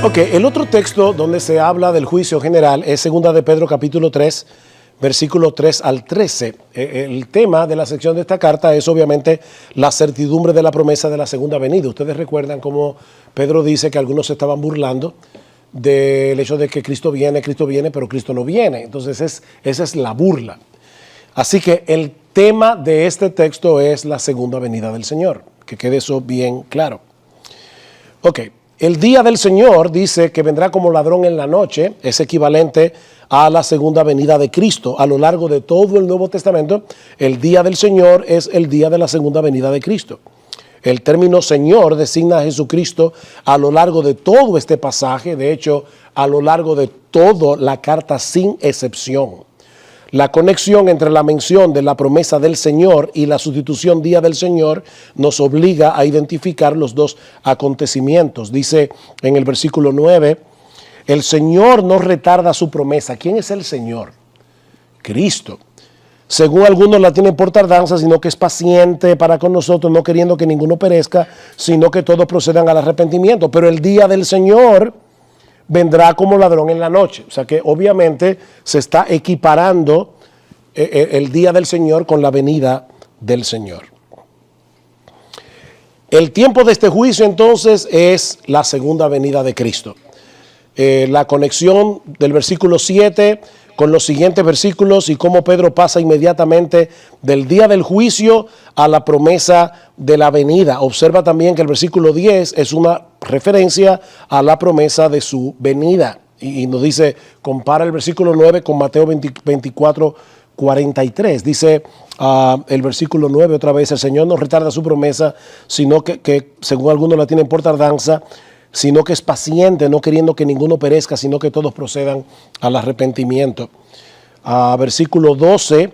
Ok, el otro texto donde se habla del juicio general es 2 de Pedro capítulo 3, versículo 3 al 13. El tema de la sección de esta carta es obviamente la certidumbre de la promesa de la segunda venida. Ustedes recuerdan cómo Pedro dice que algunos se estaban burlando del hecho de que Cristo viene, pero Cristo no viene. Entonces esa es la burla. Así que el tema de este texto es la segunda venida del Señor. Que quede eso bien claro. Ok. El día del Señor dice que vendrá como ladrón en la noche, es equivalente a la segunda venida de Cristo. A lo largo de todo el Nuevo Testamento, el día del Señor es el día de la segunda venida de Cristo. El término Señor designa a Jesucristo a lo largo de todo este pasaje, de hecho, a lo largo de toda la carta sin excepción. La conexión entre la mención de la promesa del Señor y la sustitución día del Señor nos obliga a identificar los dos acontecimientos. Dice en el versículo 9, el Señor no retarda su promesa. ¿Quién es el Señor? Cristo. Según algunos la tienen por tardanza, sino que es paciente para con nosotros, no queriendo que ninguno perezca, sino que todos procedan al arrepentimiento. Pero el día del Señor vendrá como ladrón en la noche. O sea que obviamente se está equiparando el día del Señor con la venida del Señor. El tiempo de este juicio entonces es la segunda venida de Cristo. La conexión del versículo 7 con los siguientes versículos y cómo Pedro pasa inmediatamente del día del juicio a la promesa de la venida. Observa también que el versículo 10 es una referencia a la promesa de su venida. Y nos dice, compara el versículo 9 con Mateo 24, 43. Dice el versículo 9 otra vez, el Señor no retarda su promesa, sino que según algunos la tienen por tardanza, sino que es paciente, no queriendo que ninguno perezca, sino que todos procedan al arrepentimiento. Versículo 12,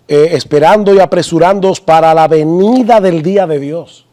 esperando y apresurándoos para la venida del día de Dios,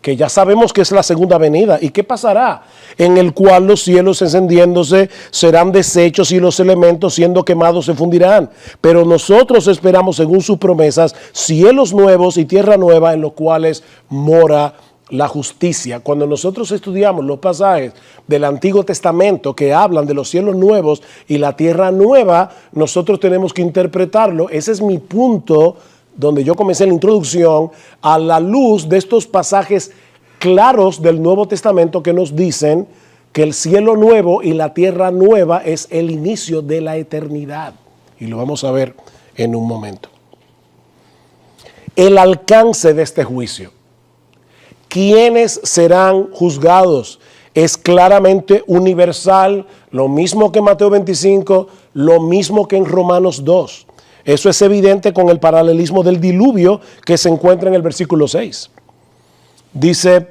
que ya sabemos que es la segunda venida. ¿Y qué pasará? En el cual los cielos encendiéndose serán deshechos y los elementos siendo quemados se fundirán. Pero nosotros esperamos, según sus promesas, cielos nuevos y tierra nueva en los cuales mora la justicia. Cuando nosotros estudiamos los pasajes del Antiguo Testamento que hablan de los cielos nuevos y la tierra nueva, nosotros tenemos que interpretarlo. Ese es mi punto donde yo comencé la introducción, a la luz de estos pasajes claros del Nuevo Testamento que nos dicen que el cielo nuevo y la tierra nueva es el inicio de la eternidad. Y lo vamos a ver en un momento. El alcance de este juicio. ¿Quiénes serán juzgados? Es claramente universal, lo mismo que en Mateo 25, lo mismo que en Romanos 2. Eso es evidente con el paralelismo del diluvio que se encuentra en el versículo 6. Dice,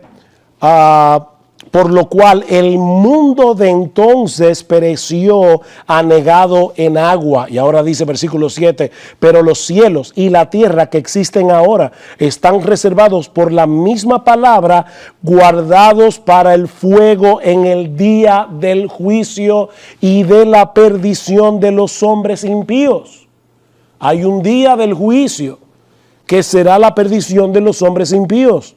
por lo cual el mundo de entonces pereció anegado en agua. Y ahora dice versículo 7, pero los cielos y la tierra que existen ahora están reservados por la misma palabra, guardados para el fuego en el día del juicio y de la perdición de los hombres impíos. Hay un día del juicio que será la perdición de los hombres impíos.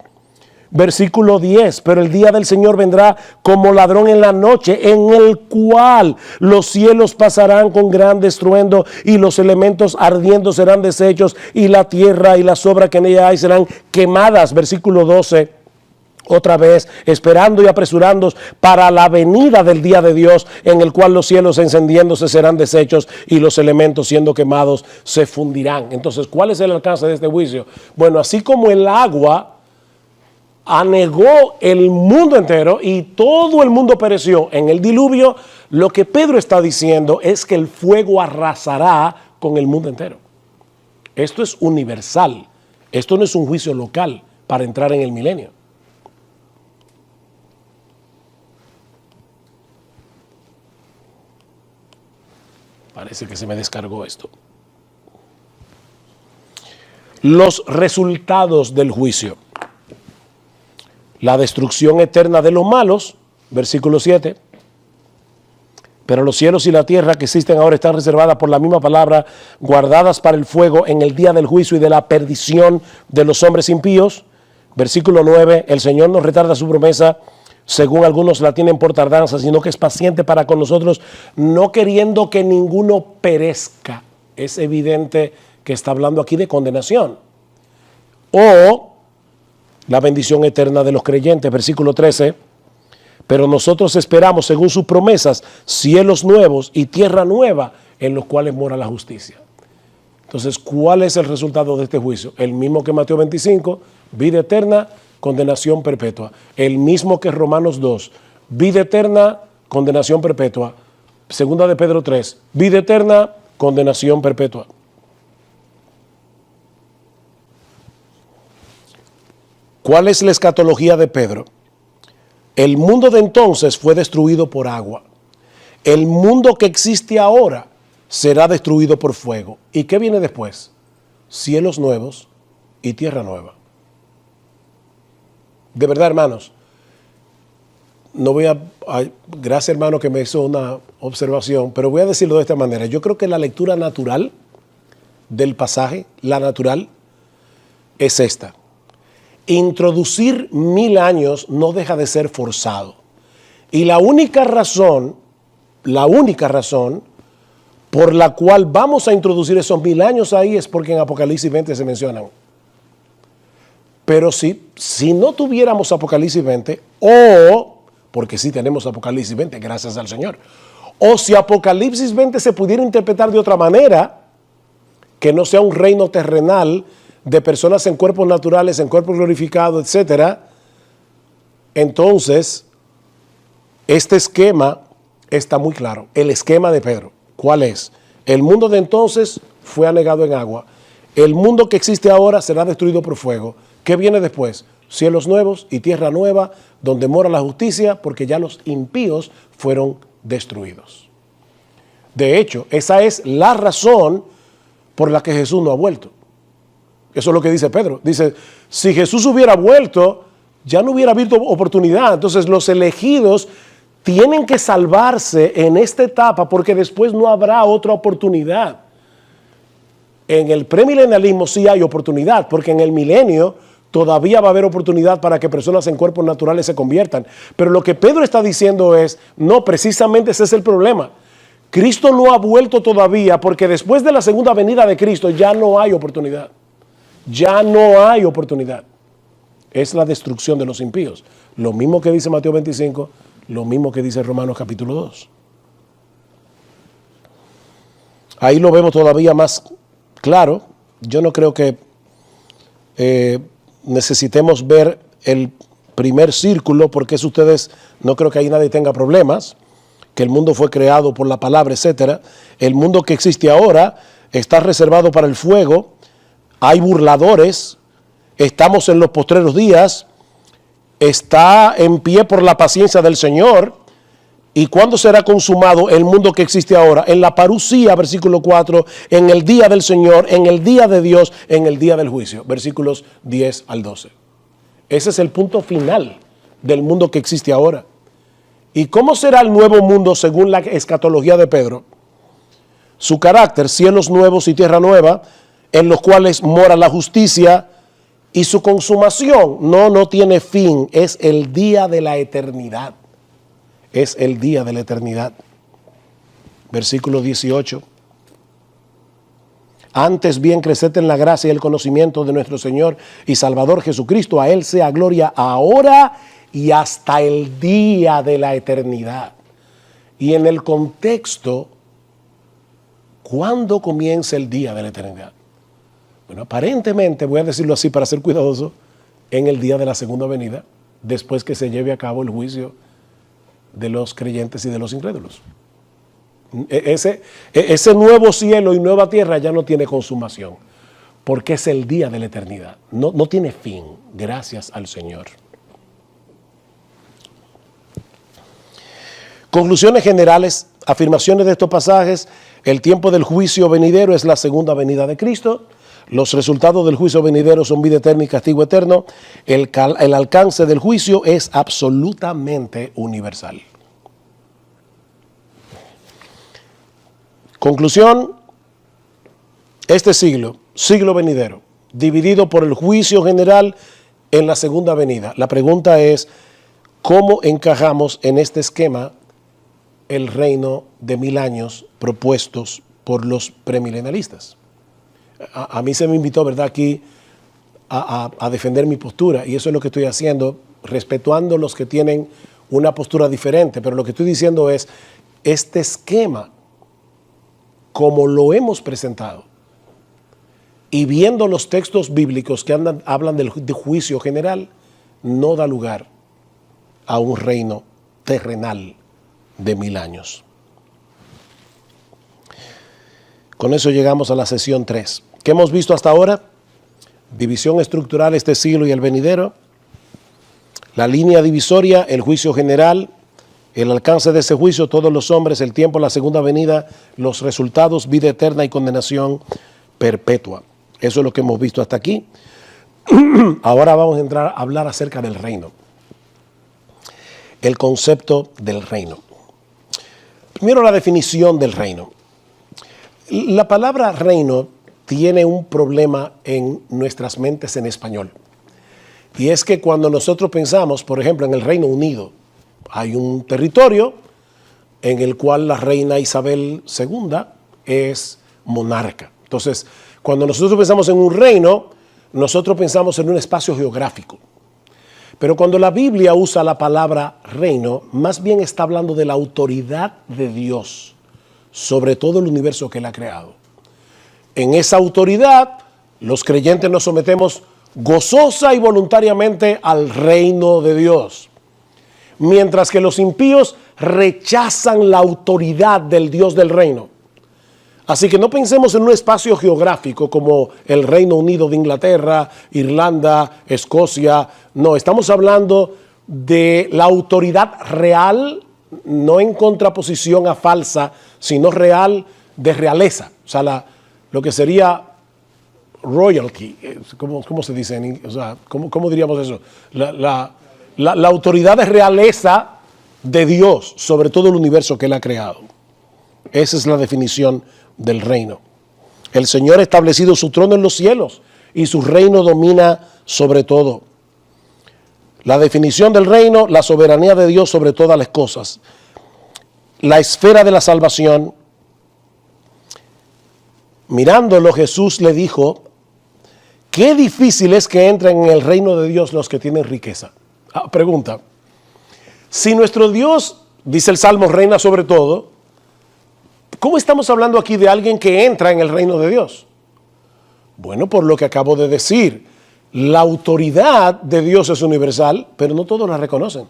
Versículo 10, pero el día del Señor vendrá como ladrón en la noche, en el cual los cielos pasarán con gran estruendo y los elementos ardiendo serán deshechos y la tierra y las obras que en ella hay serán quemadas. Versículo 12, otra vez, esperando y apresurándoos para la venida del día de Dios, en el cual los cielos encendiéndose serán deshechos y los elementos siendo quemados se fundirán. Entonces, ¿cuál es el alcance de este juicio? Bueno, así como el agua anegó el mundo entero y todo el mundo pereció en el diluvio, lo que Pedro está diciendo es que el fuego arrasará con el mundo entero. Esto es universal. Esto no es un juicio local para entrar en el milenio. Parece que se me descargó esto. Los resultados del juicio. La destrucción eterna de los malos, versículo 7. Pero los cielos y la tierra que existen ahora están reservadas por la misma palabra, guardadas para el fuego en el día del juicio y de la perdición de los hombres impíos. Versículo 9, el Señor no retarda su promesa, según algunos la tienen por tardanza, sino que es paciente para con nosotros, no queriendo que ninguno perezca. Es evidente que está hablando aquí de condenación. O la bendición eterna de los creyentes, versículo 13. Pero nosotros esperamos, según sus promesas, cielos nuevos y tierra nueva en los cuales mora la justicia. Entonces, ¿cuál es el resultado de este juicio? El mismo que Mateo 25, vida eterna, condenación perpetua. El mismo que Romanos 2, vida eterna, condenación perpetua. Segunda de Pedro 3, vida eterna, condenación perpetua. ¿Cuál es la escatología de Pedro? El mundo de entonces fue destruido por agua. El mundo que existe ahora será destruido por fuego. ¿Y qué viene después? Cielos nuevos y tierra nueva. De verdad, hermanos, no voy a gracias, hermano, que me hizo una observación, pero voy a decirlo de esta manera. Yo creo que la lectura natural del pasaje, la natural, es esta. Introducir 1000 años no deja de ser forzado. Y la única razón por la cual vamos a introducir esos 1000 años ahí es porque en Apocalipsis 20 se mencionan. Pero si no tuviéramos Apocalipsis 20, o, porque sí tenemos Apocalipsis 20, gracias al Señor, o si Apocalipsis 20 se pudiera interpretar de otra manera, que no sea un reino terrenal de personas en cuerpos naturales, en cuerpos glorificados, etcétera, entonces este esquema está muy claro. El esquema de Pedro, ¿cuál es? El mundo de entonces fue anegado en agua. El mundo que existe ahora será destruido por fuego. ¿Qué viene después? Cielos nuevos y tierra nueva, donde mora la justicia, porque ya los impíos fueron destruidos. De hecho, esa es la razón por la que Jesús no ha vuelto. Eso es lo que dice Pedro. Dice, si Jesús hubiera vuelto, ya no hubiera habido oportunidad. Entonces los elegidos tienen que salvarse en esta etapa porque después no habrá otra oportunidad. En el premilenialismo sí hay oportunidad, porque en el milenio todavía va a haber oportunidad para que personas en cuerpos naturales se conviertan. Pero lo que Pedro está diciendo es, no, precisamente ese es el problema. Cristo no ha vuelto todavía porque después de la segunda venida de Cristo ya no hay oportunidad. Ya no hay oportunidad. Es la destrucción de los impíos. Lo mismo que dice Mateo 25, lo mismo que dice Romanos capítulo 2. Ahí lo vemos todavía más claro. Yo no creo que necesitemos ver el primer círculo, porque eso ustedes, no creo que ahí nadie tenga problemas, que el mundo fue creado por la palabra, etcétera. El mundo que existe ahora está reservado para el fuego. Hay burladores, estamos en los postreros días, está en pie por la paciencia del Señor. ¿Y cuándo será consumado el mundo que existe ahora? En la parusía, versículo 4, en el día del Señor, en el día de Dios, en el día del juicio, versículos 10 al 12. Ese es el punto final del mundo que existe ahora. ¿Y cómo será el nuevo mundo según la escatología de Pedro? Su carácter, cielos nuevos y tierra nueva, en los cuales mora la justicia, y su consumación no tiene fin, es el día de la eternidad. Es el día de la eternidad. Versículo 18. Antes bien creced en la gracia y el conocimiento de nuestro Señor y Salvador Jesucristo. A Él sea gloria ahora y hasta el día de la eternidad. Y en el contexto, ¿cuándo comienza el día de la eternidad? Bueno, aparentemente, voy a decirlo así para ser cuidadoso, en el día de la segunda venida, después que se lleve a cabo el juicio de los creyentes y de los incrédulos. Ese nuevo cielo y nueva tierra ya no tiene consumación, porque es el día de la eternidad. No tiene fin, gracias al Señor. Conclusiones generales, afirmaciones de estos pasajes. El tiempo del juicio venidero es la segunda venida de Cristo. Los resultados del juicio venidero son vida eterna y castigo eterno. El alcance del juicio es absolutamente universal. Conclusión, este siglo venidero, dividido por el juicio general en la segunda venida. La pregunta es, ¿cómo encajamos en este esquema el reino de 1000 años propuestos por los premilenialistas? A mí se me invitó, ¿verdad?, aquí a defender mi postura, y eso es lo que estoy haciendo, respetuando los que tienen una postura diferente, pero lo que estoy diciendo es, este esquema, como lo hemos presentado, y viendo los textos bíblicos que hablan del juicio general, no da lugar a un reino terrenal de 1000 años. Con eso llegamos a la sesión 3. ¿Qué hemos visto hasta ahora? División estructural, este siglo y el venidero. La línea divisoria, el juicio general, el alcance de ese juicio, todos los hombres, el tiempo, la segunda venida, los resultados, vida eterna y condenación perpetua. Eso es lo que hemos visto hasta aquí. Ahora vamos a entrar a hablar acerca del reino. El concepto del reino. Primero, la definición del reino. La palabra reino tiene un problema en nuestras mentes en español. Y es que cuando nosotros pensamos, por ejemplo, en el Reino Unido, hay un territorio en el cual la reina Isabel II es monarca. Entonces, cuando nosotros pensamos en un reino, nosotros pensamos en un espacio geográfico. Pero cuando la Biblia usa la palabra reino, más bien está hablando de la autoridad de Dios sobre todo el universo que Él ha creado. En esa autoridad, los creyentes nos sometemos gozosa y voluntariamente al reino de Dios, mientras que los impíos rechazan la autoridad del Dios del reino. Así que no pensemos en un espacio geográfico como el Reino Unido de Inglaterra, Irlanda, Escocia. No, estamos hablando de la autoridad real, no en contraposición a falsa, sino real, de realeza. O sea, lo que sería royalty, ¿cómo se dice? O sea, ¿cómo diríamos eso? La autoridad de realeza de Dios sobre todo el universo que Él ha creado. Esa es la definición del reino. El Señor ha establecido su trono en los cielos y su reino domina sobre todo. La definición del reino, la soberanía de Dios sobre todas las cosas. La esfera de la salvación. Mirándolo, Jesús le dijo, qué difícil es que entren en el reino de Dios los que tienen riqueza. Pregunta, si nuestro Dios, dice el Salmo, reina sobre todo, ¿cómo estamos hablando aquí de alguien que entra en el reino de Dios? Bueno, por lo que acabo de decir, la autoridad de Dios es universal, pero no todos la reconocen.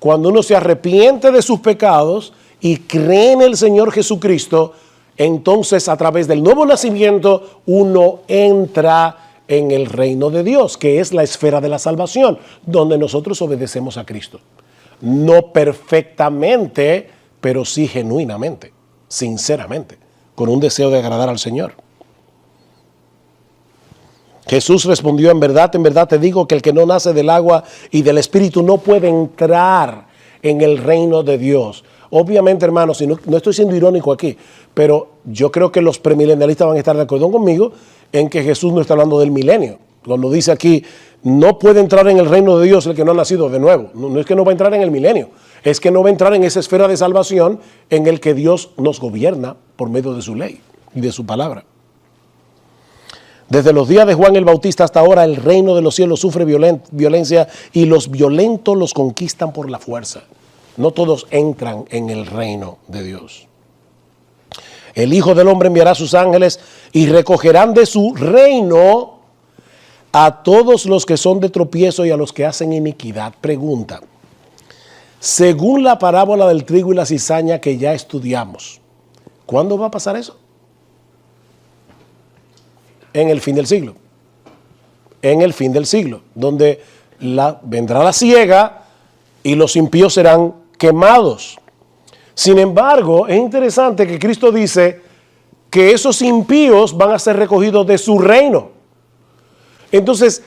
Cuando uno se arrepiente de sus pecados y cree en el Señor Jesucristo, entonces a través del nuevo nacimiento uno entra en el reino de Dios, que es la esfera de la salvación, donde nosotros obedecemos a Cristo. No perfectamente, pero sí genuinamente, sinceramente, con un deseo de agradar al Señor. Jesús respondió, en verdad te digo que el que no nace del agua y del Espíritu no puede entrar en el reino de Dios. Obviamente, hermanos, y no estoy siendo irónico aquí, pero yo creo que los premilenialistas van a estar de acuerdo conmigo en que Jesús no está hablando del milenio. Cuando dice aquí, no puede entrar en el reino de Dios el que no ha nacido de nuevo. No es que no va a entrar en el milenio, es que no va a entrar en esa esfera de salvación en el que Dios nos gobierna por medio de su ley y de su palabra. Desde los días de Juan el Bautista hasta ahora, el reino de los cielos sufre violencia y los violentos los conquistan por la fuerza. No todos entran en el reino de Dios. El Hijo del Hombre enviará a sus ángeles y recogerán de su reino a todos los que son de tropiezo y a los que hacen iniquidad. Pregunta, según la parábola del trigo y la cizaña que ya estudiamos, ¿cuándo va a pasar eso? En el fin del siglo. En el fin del siglo, donde vendrá la siega y los impíos serán quemados. Sin embargo, es interesante que Cristo dice que esos impíos van a ser recogidos de su reino. Entonces,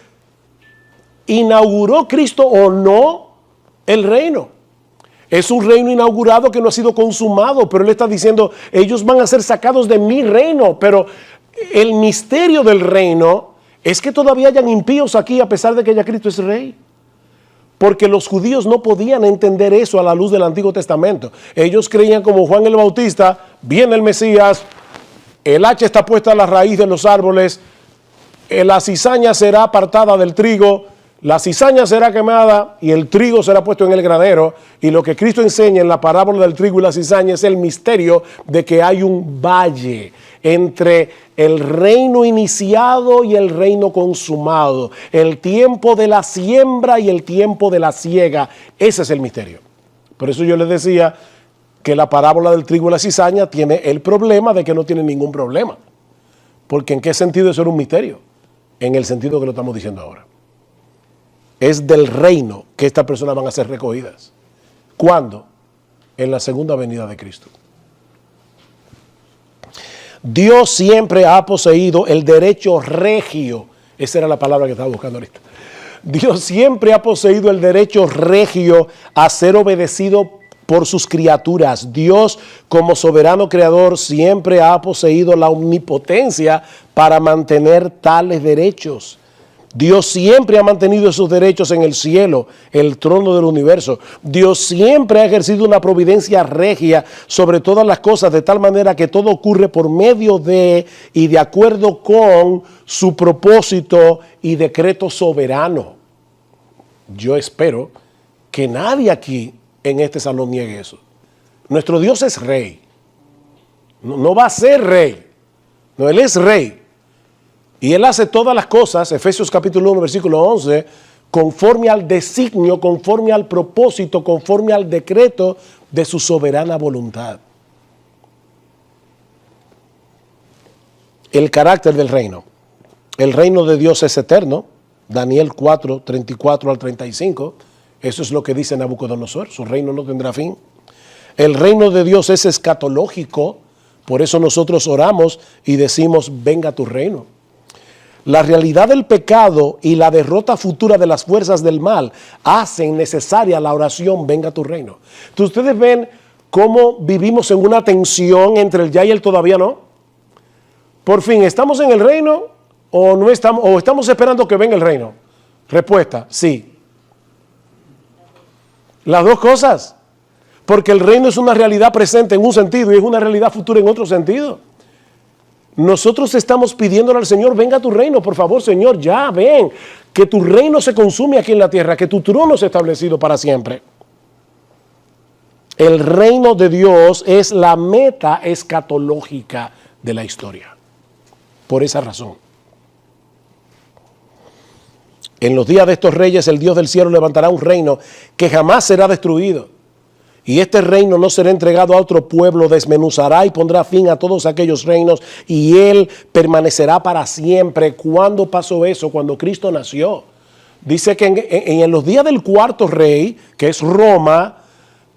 ¿inauguró Cristo o no el reino? Es un reino inaugurado que no ha sido consumado, pero Él está diciendo, ellos van a ser sacados de mi reino, pero el misterio del reino es que todavía hayan impíos aquí a pesar de que ya Cristo es rey. porque los judíos no podían entender eso a la luz del Antiguo Testamento. Ellos creían como Juan el Bautista, viene el Mesías, el hacha está puesta a la raíz de los árboles, la cizaña será apartada del trigo, la cizaña será quemada y el trigo será puesto en el granero. Y lo que Cristo enseña en la parábola del trigo y la cizaña es el misterio de que hay un valle entre el reino iniciado y el reino consumado, el tiempo de la siembra y el tiempo de la siega. Ese es el misterio. Por eso yo les decía que la parábola del trigo y la cizaña tiene el problema de que no tiene ningún problema. Porque ¿en qué sentido eso era un misterio? En el sentido que lo estamos diciendo ahora. Es del reino que estas personas van a ser recogidas. ¿Cuándo? En la segunda venida de Cristo. Dios siempre ha poseído el derecho regio. Esa era la palabra que estaba buscando ahorita. Dios siempre ha poseído el derecho regio a ser obedecido por sus criaturas. Dios, como soberano creador, siempre ha poseído la omnipotencia para mantener tales derechos. Dios siempre ha mantenido esos derechos en el cielo, el trono del universo. Dios siempre ha ejercido una providencia regia sobre todas las cosas, de tal manera que todo ocurre por medio de y de acuerdo con su propósito y decreto soberano. Yo espero que nadie aquí en este salón niegue eso. Nuestro Dios es rey. No va a ser rey. No, Él es rey. Y Él hace todas las cosas, Efesios capítulo 1, versículo 11, conforme al designio, conforme al propósito, conforme al decreto de su soberana voluntad. El carácter del reino. El reino de Dios es eterno. Daniel 4, 34 al 35. Eso es lo que dice Nabucodonosor. Su reino no tendrá fin. El reino de Dios es escatológico. Por eso nosotros oramos y decimos, venga tu reino. La realidad del pecado y la derrota futura de las fuerzas del mal hacen necesaria la oración, venga tu reino. Entonces, ustedes ven cómo vivimos en una tensión entre el ya y el todavía no. Por fin, ¿estamos en el reino o no estamos, o estamos esperando que venga el reino? Respuesta, sí. Las dos cosas. Porque el reino es una realidad presente en un sentido y es una realidad futura en otro sentido. Nosotros estamos pidiéndole al Señor, venga tu reino, por favor, Señor, ya ven, que tu reino se consume aquí en la tierra, que tu trono sea establecido para siempre. El reino de Dios es la meta escatológica de la historia. Por esa razón. En los días de estos reyes, el Dios del cielo levantará un reino que jamás será destruido. Y este reino no será entregado a otro pueblo, desmenuzará y pondrá fin a todos aquellos reinos y Él permanecerá para siempre. ¿Cuándo pasó eso? Cuando Cristo nació. Dice que en los días del cuarto rey, que es Roma,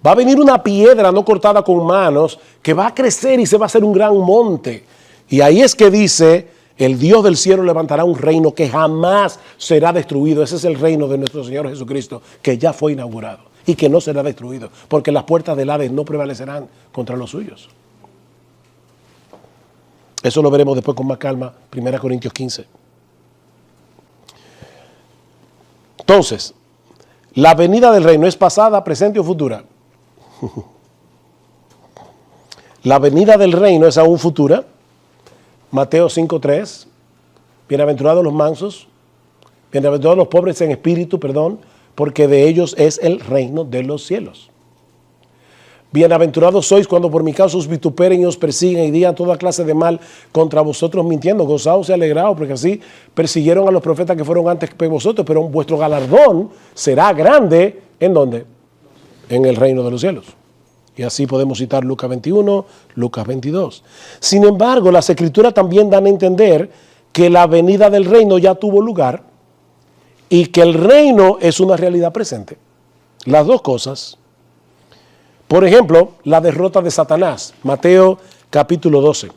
va a venir una piedra no cortada con manos que va a crecer y se va a hacer un gran monte. Y ahí es que dice, el Dios del cielo levantará un reino que jamás será destruido. Ese es el reino de nuestro Señor Jesucristo, que ya fue inaugurado. Y que no será destruido, porque las puertas del Hades no prevalecerán contra los suyos. Eso lo veremos después con más calma, 1 Corintios 15. Entonces, la venida del reino es pasada, presente o futura. La venida del reino es aún futura. Mateo 5:3. Bienaventurados los mansos, bienaventurados los pobres en espíritu, porque de ellos es el reino de los cielos. Bienaventurados sois cuando por mi causa os vituperen y os persiguen y digan toda clase de mal contra vosotros mintiendo. Gozaos y alegraos, porque así persiguieron a los profetas que fueron antes que vosotros, pero vuestro galardón será grande. ¿En dónde? En el reino de los cielos. Y así podemos citar Lucas 21, Lucas 22. Sin embargo, las Escrituras también dan a entender que la venida del reino ya tuvo lugar y que el reino es una realidad presente. Las dos cosas. Por ejemplo, la derrota de Satanás, Mateo capítulo 12.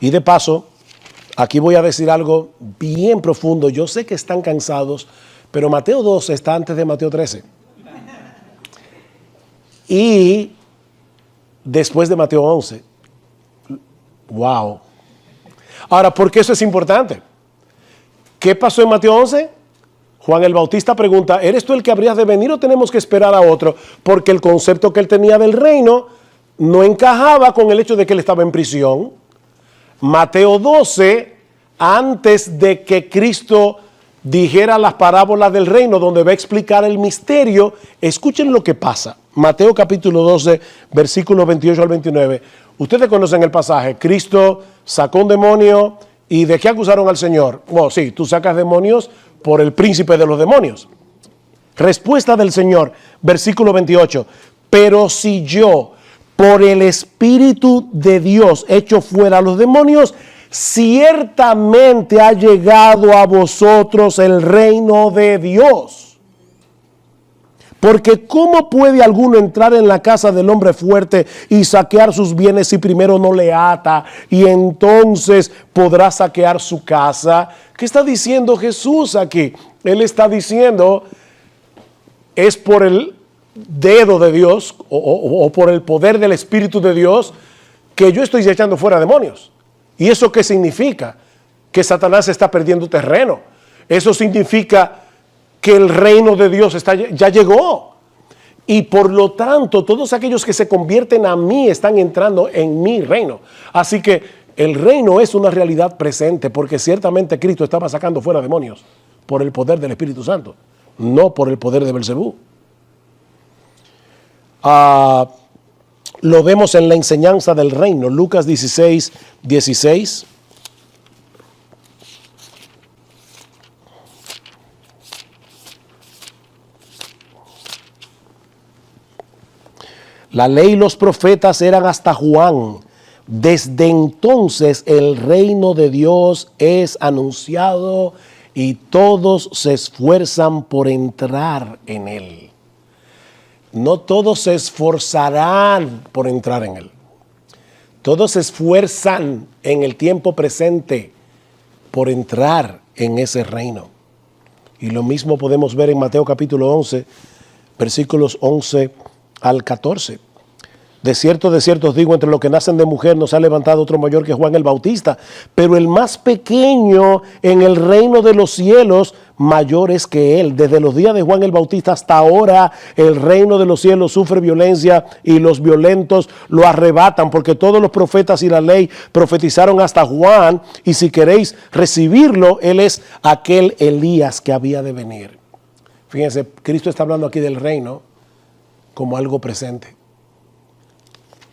Y de paso, aquí voy a decir algo bien profundo. Yo sé que están cansados, pero Mateo 12 está antes de Mateo 13. Y después de Mateo 11. Wow. Ahora, ¿por qué eso es importante? ¿Qué pasó en Mateo 11? Juan el Bautista pregunta, ¿eres tú el que habrías de venir o tenemos que esperar a otro? Porque el concepto que él tenía del reino no encajaba con el hecho de que él estaba en prisión. Mateo 12, antes de que Cristo dijera las parábolas del reino, donde va a explicar el misterio, escuchen lo que pasa. Mateo capítulo 12, versículos 28 al 29. Ustedes conocen el pasaje. Cristo sacó un demonio y ¿de qué acusaron al Señor? Oh, sí, tú sacas demonios por el príncipe de los demonios. Respuesta del Señor, versículo 28. Pero si yo, por el Espíritu de Dios, echo fuera a los demonios, ciertamente ha llegado a vosotros el reino de Dios. Porque ¿cómo puede alguno entrar en la casa del hombre fuerte y saquear sus bienes si primero no le ata y entonces podrá saquear su casa? ¿Qué está diciendo Jesús aquí? Él está diciendo, es por el dedo de Dios o por el poder del Espíritu de Dios que yo estoy echando fuera demonios. ¿Y eso qué significa? Que Satanás está perdiendo terreno. Eso significa que el reino de Dios ya llegó. Y por lo tanto, todos aquellos que se convierten a mí están entrando en mi reino. Así que el reino es una realidad presente, porque ciertamente Cristo estaba sacando fuera demonios por el poder del Espíritu Santo, no por el poder de Belcebú. Lo vemos en la enseñanza del reino, Lucas 16, 16. La ley y los profetas eran hasta Juan. Desde entonces el reino de Dios es anunciado y todos se esfuerzan por entrar en él. No todos se esforzarán por entrar en él. Todos se esfuerzan en el tiempo presente por entrar en ese reino. Y lo mismo podemos ver en Mateo capítulo 11, versículos 11 al 14. De cierto os digo, entre los que nacen de mujer no se ha levantado otro mayor que Juan el Bautista, pero el más pequeño en el reino de los cielos mayor es que él. Desde los días de Juan el Bautista hasta ahora el reino de los cielos sufre violencia y los violentos lo arrebatan, porque todos los profetas y la ley profetizaron hasta Juan, y si queréis recibirlo, él es aquel Elías que había de venir. Fíjense, Cristo está hablando aquí del reino como algo presente.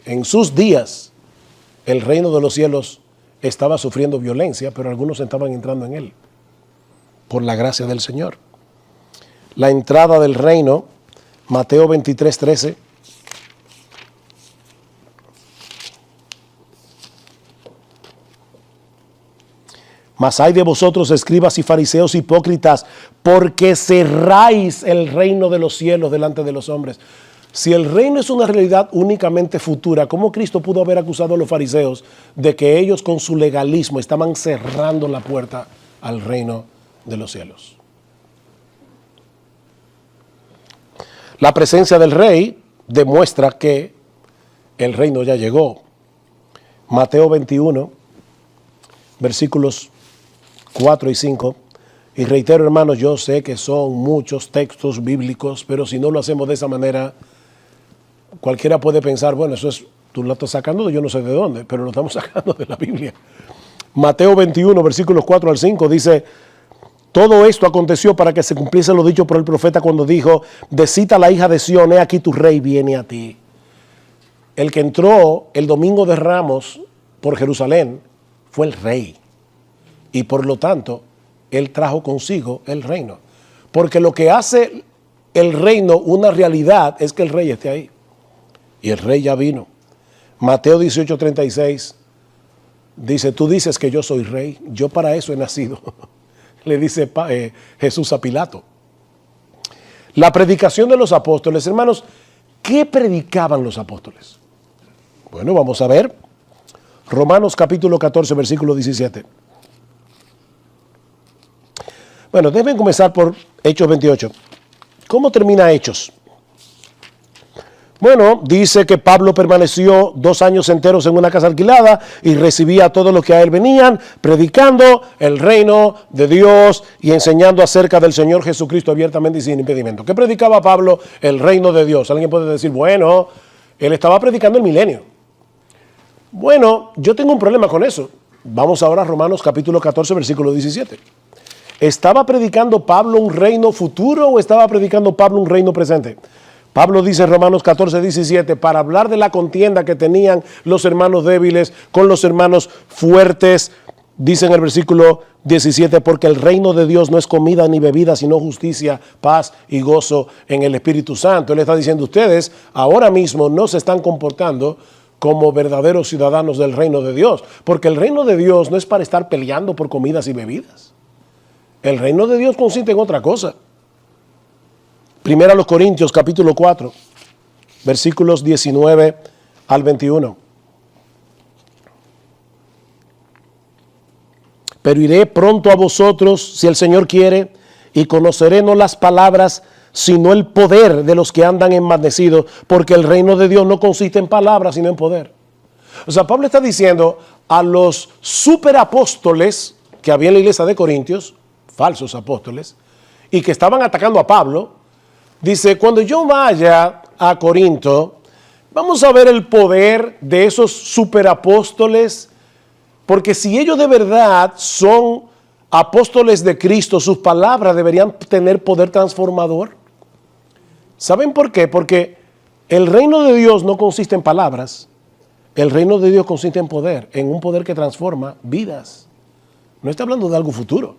En sus días, el reino de los cielos estaba sufriendo violencia, pero algunos estaban entrando en él, por la gracia del Señor. La entrada del reino, Mateo 23, 13. Mas hay de vosotros, escribas y fariseos hipócritas, porque cerráis el reino de los cielos delante de los hombres. Si el reino es una realidad únicamente futura, ¿cómo Cristo pudo haber acusado a los fariseos de que ellos con su legalismo estaban cerrando la puerta al reino de los cielos? La presencia del rey demuestra que el reino ya llegó. Mateo 21, versículos 4 y 5. Y reitero, hermanos, yo sé que son muchos textos bíblicos, pero si no lo hacemos de esa manera, cualquiera puede pensar, bueno, eso es, tú lo estás sacando de yo no sé de dónde, pero lo estamos sacando de la Biblia. Mateo 21, versículos 4 al 5, dice: todo esto aconteció para que se cumpliese lo dicho por el profeta cuando dijo: decita la hija de Sión, he aquí tu rey viene a ti. El que entró el domingo de Ramos por Jerusalén fue el rey. Y por lo tanto, él trajo consigo el reino. Porque lo que hace el reino una realidad es que el rey esté ahí. Y el rey ya vino. Mateo 18, 36 dice: tú dices que yo soy rey, yo para eso he nacido. Le dice Jesús a Pilato. La predicación de los apóstoles, hermanos, ¿qué predicaban los apóstoles? Bueno, vamos a ver. Romanos capítulo 14, versículo 17. Bueno, deben comenzar por Hechos 28. ¿Cómo termina Hechos? Bueno, dice que Pablo permaneció 2 años enteros en una casa alquilada y recibía a todos los que a él venían, predicando el reino de Dios y enseñando acerca del Señor Jesucristo abiertamente y sin impedimento. ¿Qué predicaba Pablo? El reino de Dios. Alguien puede decir, bueno, él estaba predicando el milenio. Bueno, yo tengo un problema con eso. Vamos ahora a Romanos capítulo 14, versículo 17. ¿Estaba predicando Pablo un reino futuro o estaba predicando Pablo un reino presente? Pablo dice en Romanos 14, 17, para hablar de la contienda que tenían los hermanos débiles con los hermanos fuertes, dice en el versículo 17, porque el reino de Dios no es comida ni bebida, sino justicia, paz y gozo en el Espíritu Santo. Él está diciendo, ustedes ahora mismo no se están comportando como verdaderos ciudadanos del reino de Dios, porque el reino de Dios no es para estar peleando por comidas y bebidas. El reino de Dios consiste en otra cosa. Primera a los Corintios, capítulo 4, versículos 19 al 21. Pero iré pronto a vosotros, si el Señor quiere, y conoceré no las palabras, sino el poder de los que andan envanecidos, porque el reino de Dios no consiste en palabras, sino en poder. O sea, Pablo está diciendo a los superapóstoles que había en la iglesia de Corintios, falsos apóstoles, y que estaban atacando a Pablo, dice, cuando yo vaya a Corinto, vamos a ver el poder de esos superapóstoles, porque si ellos de verdad son apóstoles de Cristo, sus palabras deberían tener poder transformador. ¿Saben por qué? Porque el reino de Dios no consiste en palabras, el reino de Dios consiste en un poder que transforma vidas. No está hablando de algo futuro.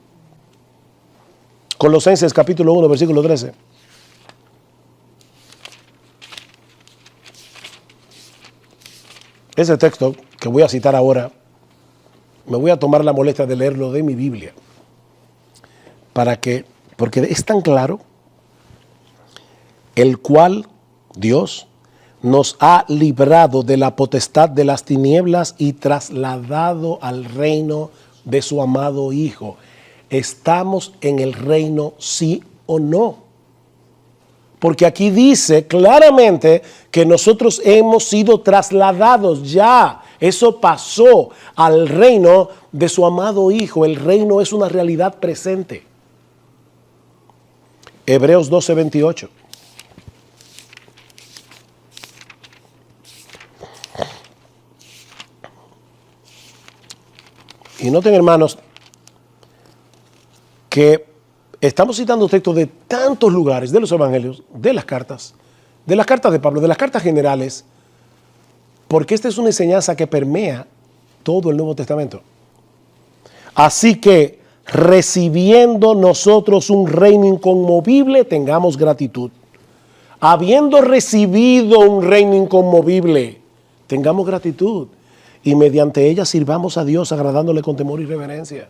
Colosenses capítulo 1, versículo 13. Ese texto que voy a citar ahora, me voy a tomar la molestia de leerlo de mi Biblia, porque es tan claro, el cual Dios nos ha librado de la potestad de las tinieblas y trasladado al reino de su amado Hijo. ¿Estamos en el reino, sí o no? Porque aquí dice claramente que nosotros hemos sido trasladados ya. Eso pasó al reino de su amado Hijo. El reino es una realidad presente. Hebreos 12, 28. Y noten, hermanos, que estamos citando textos de tantos lugares, de los evangelios, de las cartas de Pablo, de las cartas generales, porque esta es una enseñanza que permea todo el Nuevo Testamento. Así que, recibiendo nosotros un reino inconmovible, tengamos gratitud. Habiendo recibido un reino inconmovible, tengamos gratitud. Y mediante ella sirvamos a Dios agradándole con temor y reverencia.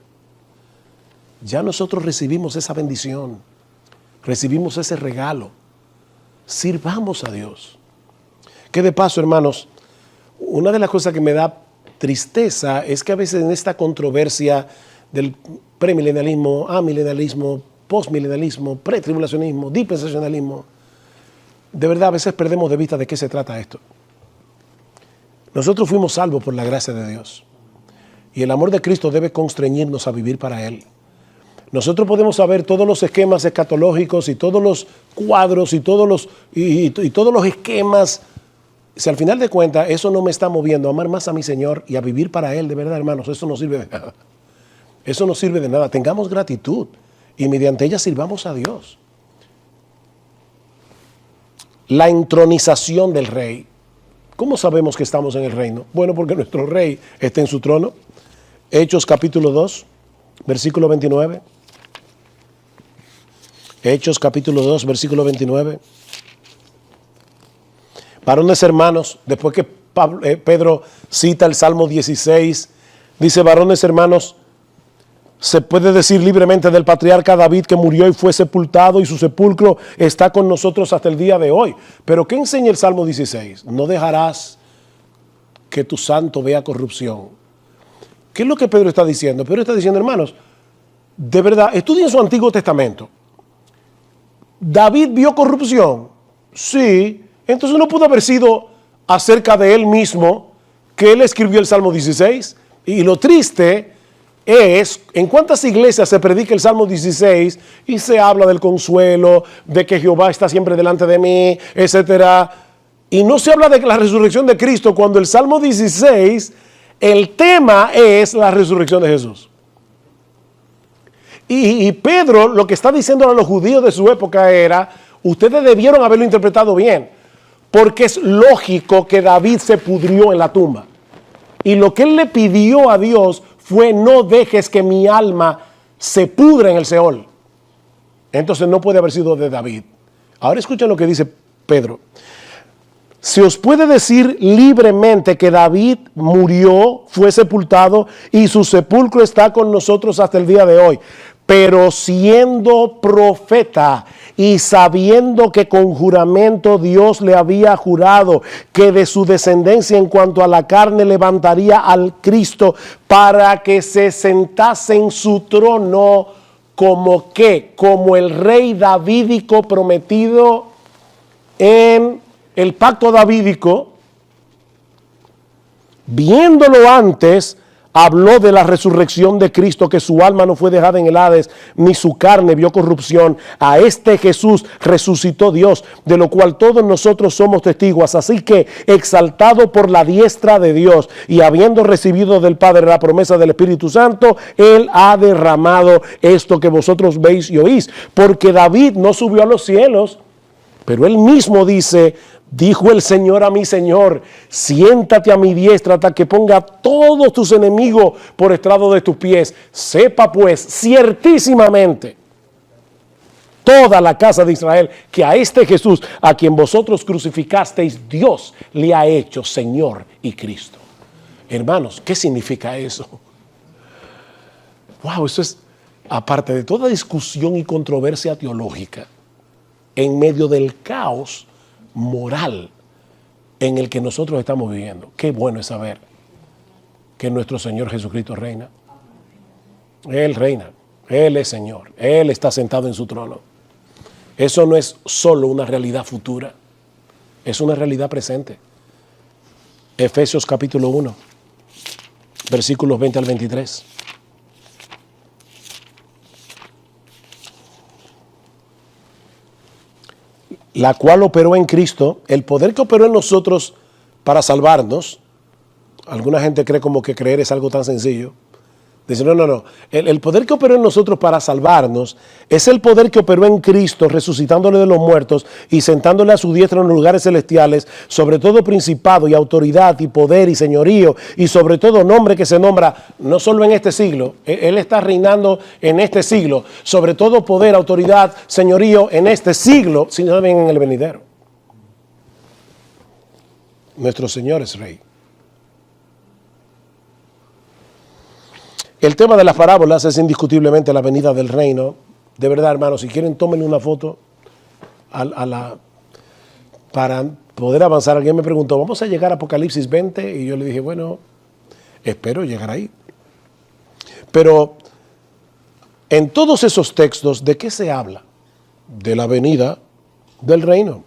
Ya nosotros recibimos esa bendición, recibimos ese regalo. Sirvamos a Dios. Que de paso, hermanos, una de las cosas que me da tristeza es que a veces en esta controversia del premilenialismo, amilenialismo, postmilenialismo, pretribulacionismo, dispensacionalismo, de verdad a veces perdemos de vista de qué se trata esto. Nosotros fuimos salvos por la gracia de Dios y el amor de Cristo debe constreñirnos a vivir para Él. Nosotros podemos saber todos los esquemas escatológicos y todos los cuadros y todos los esquemas. Si al final de cuentas eso no me está moviendo a amar más a mi Señor y a vivir para Él, de verdad, hermanos, eso no sirve de nada. Eso no sirve de nada. Tengamos gratitud y mediante ella sirvamos a Dios. La entronización del rey. ¿Cómo sabemos que estamos en el reino? Bueno, porque nuestro rey está en su trono. Hechos capítulo 2, versículo 29. Hechos capítulo 2, versículo 29. Varones hermanos, después que Pedro cita el Salmo 16, dice, varones hermanos, se puede decir libremente del patriarca David que murió y fue sepultado y su sepulcro está con nosotros hasta el día de hoy. Pero ¿qué enseña el Salmo 16? No dejarás que tu santo vea corrupción. ¿Qué es lo que Pedro está diciendo? Pedro está diciendo, hermanos, de verdad, estudien su Antiguo Testamento. ¿David vio corrupción? Sí, Entonces no pudo haber sido acerca de él mismo que él escribió el Salmo 16. Y lo triste es en cuántas iglesias se predica el Salmo 16 y se habla del consuelo, de que Jehová está siempre delante de mí, etcétera. Y no se habla de la resurrección de Cristo cuando el Salmo 16, el tema es la resurrección de Jesús. Y Pedro lo que está diciendo a los judíos de su época era, ustedes debieron haberlo interpretado bien, porque es lógico que David se pudrió en la tumba. Y lo que él le pidió a Dios fue, no dejes que mi alma se pudra en el Seol. Entonces no puede haber sido de David. Ahora escuchen lo que dice Pedro. Se os puede decir libremente que David murió, fue sepultado y su sepulcro está con nosotros hasta el día de hoy. Pero siendo profeta y sabiendo que con juramento Dios le había jurado que de su descendencia en cuanto a la carne levantaría al Cristo para que se sentase en su trono como que, como el rey davídico prometido en el pacto davídico, viéndolo antes, habló de la resurrección de Cristo, que su alma no fue dejada en el Hades, ni su carne vio corrupción. A este Jesús resucitó Dios, de lo cual todos nosotros somos testigos. Así que, exaltado por la diestra de Dios y habiendo recibido del Padre la promesa del Espíritu Santo, Él ha derramado esto que vosotros veis y oís. Porque David no subió a los cielos, pero él mismo dice, dijo el Señor a mi Señor, siéntate a mi diestra hasta que ponga a todos tus enemigos por estrado de tus pies. Sepa pues ciertísimamente toda la casa de Israel que a este Jesús, a quien vosotros crucificasteis, Dios le ha hecho Señor y Cristo. Hermanos, ¿qué significa eso? Wow, eso es, aparte de toda discusión y controversia teológica, en medio del caos moral en el que nosotros estamos viviendo. Qué bueno es saber que nuestro Señor Jesucristo reina. Él reina, Él es Señor, Él está sentado en su trono. Eso no es solo una realidad futura, es una realidad presente. Efesios capítulo 1, versículos 20 al 23. La cual operó en Cristo, el poder que operó en nosotros para salvarnos. Alguna gente cree como que creer es algo tan sencillo. Dice, no. El poder que operó en nosotros para salvarnos es el poder que operó en Cristo, resucitándole de los muertos y sentándole a su diestra en los lugares celestiales, sobre todo principado y autoridad y poder y señorío y sobre todo nombre que se nombra no solo en este siglo, Él está reinando en este siglo, sobre todo poder, autoridad, señorío en este siglo, sino también en el venidero. Nuestro Señor es Rey. El tema de las parábolas es indiscutiblemente la venida del reino. De verdad, hermanos, si quieren, tómenle una foto para poder avanzar. Alguien me preguntó, ¿vamos a llegar a Apocalipsis 20? Y yo le dije, bueno, espero llegar ahí. Pero en todos esos textos, ¿de qué se habla? De la venida del reino.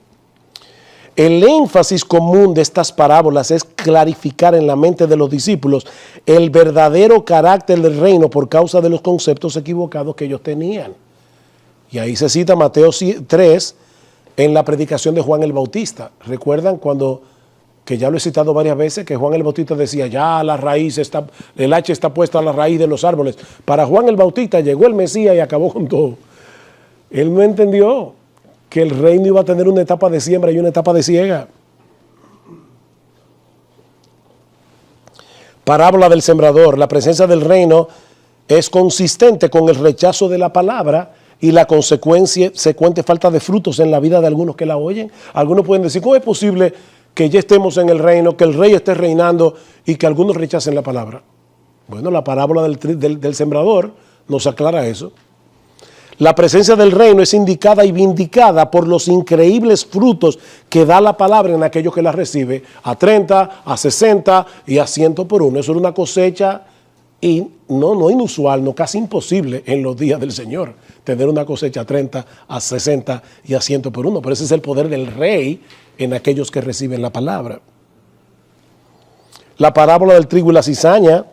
El énfasis común de estas parábolas es clarificar en la mente de los discípulos el verdadero carácter del reino por causa de los conceptos equivocados que ellos tenían. Y ahí se cita Mateo 3 en la predicación de Juan el Bautista. ¿Recuerdan cuando, que ya lo he citado varias veces, que Juan el Bautista decía, ya la raíz está, el hacha está puesta a la raíz de los árboles? Para Juan el Bautista llegó el Mesías y acabó con todo. Él no entendió que el reino iba a tener una etapa de siembra y una etapa de siega. Parábola del sembrador. La presencia del reino es consistente con el rechazo de la palabra y la consecuente falta de frutos en la vida de algunos que la oyen. Algunos pueden decir, ¿cómo es posible que ya estemos en el reino, que el rey esté reinando y que algunos rechacen la palabra? Bueno, la parábola del sembrador nos aclara eso. La presencia del reino es indicada y vindicada por los increíbles frutos que da la palabra en aquellos que la recibe, a 30, a 60 y a 100 por uno. Eso era una cosecha Y no inusual, no casi imposible en los días del Señor tener una cosecha a 30, a 60 y a 100 por uno. Pero ese es el poder del rey en aquellos que reciben la palabra. La parábola del trigo y la cizaña,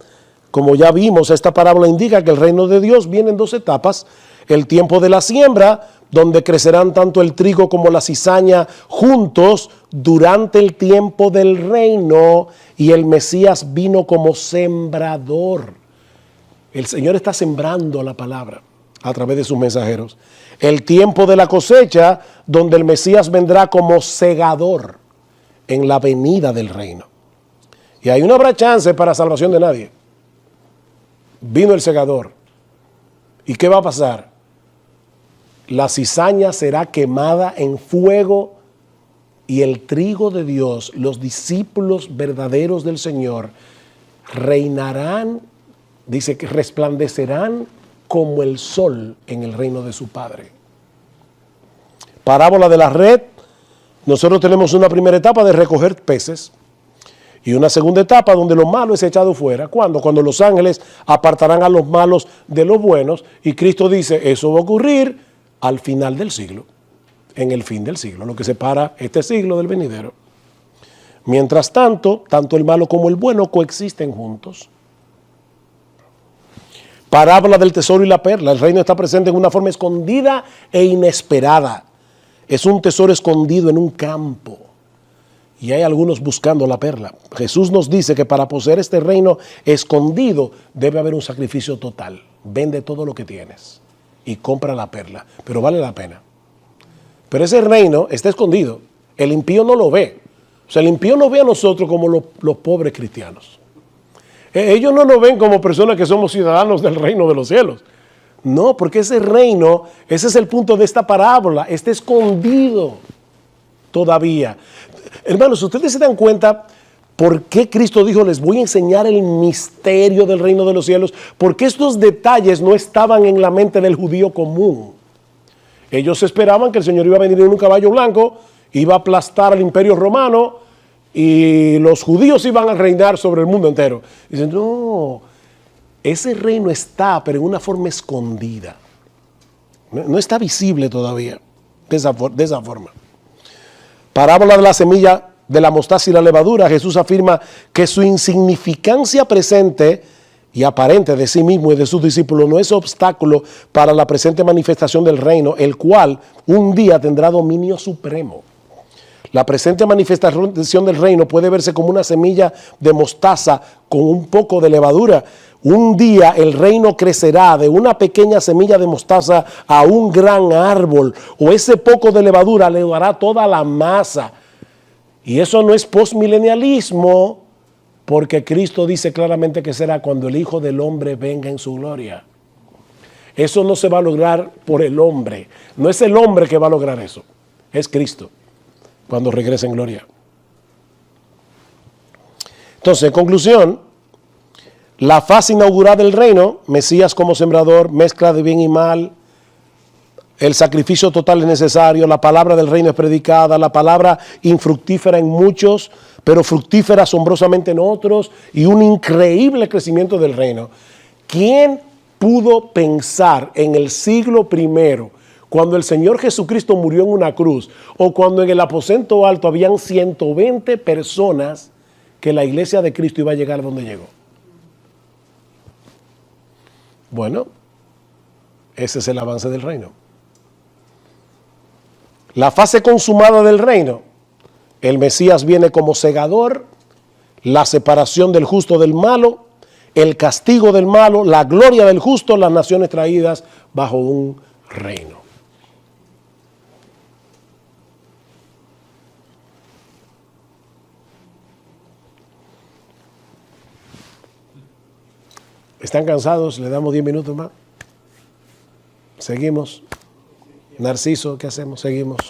como ya vimos, esta parábola indica que el reino de Dios viene en dos etapas. El tiempo de la siembra, donde crecerán tanto el trigo como la cizaña juntos durante el tiempo del reino, y el Mesías vino como sembrador. El Señor está sembrando la palabra a través de sus mensajeros. El tiempo de la cosecha, donde el Mesías vendrá como segador en la venida del reino. Y ahí no habrá chance para salvación de nadie. Vino el segador. ¿Y qué va a pasar? La cizaña será quemada en fuego y el trigo de Dios, los discípulos verdaderos del Señor, reinarán, dice que resplandecerán como el sol en el reino de su Padre. Parábola de la red. Nosotros tenemos una primera etapa de recoger peces y una segunda etapa donde lo malo es echado fuera. ¿Cuándo? Cuando los ángeles apartarán a los malos de los buenos, y Cristo dice, eso va a ocurrir al final del siglo, en el fin del siglo, lo que separa este siglo del venidero. Mientras tanto, tanto el malo como el bueno coexisten juntos. Parábola del tesoro y la perla. El reino está presente en una forma escondida e inesperada. Es un tesoro escondido en un campo. Y hay algunos buscando la perla. Jesús nos dice que para poseer este reino escondido debe haber un sacrificio total. Vende todo lo que tienes y compra la perla. Pero vale la pena. Pero ese reino está escondido. El impío no lo ve. O sea, el impío no ve a nosotros como los pobres cristianos. Ellos no nos ven como personas que somos ciudadanos del reino de los cielos. No, porque ese reino, ese es el punto de esta parábola, está escondido todavía. Hermanos, ustedes se dan cuenta por qué Cristo dijo, les voy a enseñar el misterio del reino de los cielos, porque estos detalles no estaban en la mente del judío común. Ellos esperaban que el Señor iba a venir en un caballo blanco, iba a aplastar al imperio romano y los judíos iban a reinar sobre el mundo entero. Dicen, no, ese reino está, pero en una forma escondida. No está visible todavía de esa forma. Parábola de la semilla de la mostaza y la levadura. Jesús afirma que su insignificancia presente y aparente de sí mismo y de sus discípulos no es obstáculo para la presente manifestación del reino, el cual un día tendrá dominio supremo. La presente manifestación del reino puede verse como una semilla de mostaza con un poco de levadura. Un día el reino crecerá de una pequeña semilla de mostaza a un gran árbol, o ese poco de levadura le dará toda la masa. Y eso no es postmilenialismo, porque Cristo dice claramente que será cuando el Hijo del Hombre venga en su gloria. Eso no se va a lograr por el hombre. No es el hombre que va a lograr eso, es Cristo cuando regrese en gloria. Entonces, en conclusión, la fase inaugural del reino, Mesías como sembrador, mezcla de bien y mal, el sacrificio total es necesario, la palabra del reino es predicada, la palabra infructífera en muchos, pero fructífera asombrosamente en otros, y un increíble crecimiento del reino. ¿Quién pudo pensar en el siglo I, cuando el Señor Jesucristo murió en una cruz, o cuando en el aposento alto habían 120 personas, que la iglesia de Cristo iba a llegar a donde llegó? Bueno, ese es el avance del reino. La fase consumada del reino, el Mesías viene como segador, la separación del justo del malo, el castigo del malo, la gloria del justo, las naciones traídas bajo un reino. ¿Están cansados? ¿Le damos 10 minutos más? Seguimos. Narciso, ¿qué hacemos? Seguimos.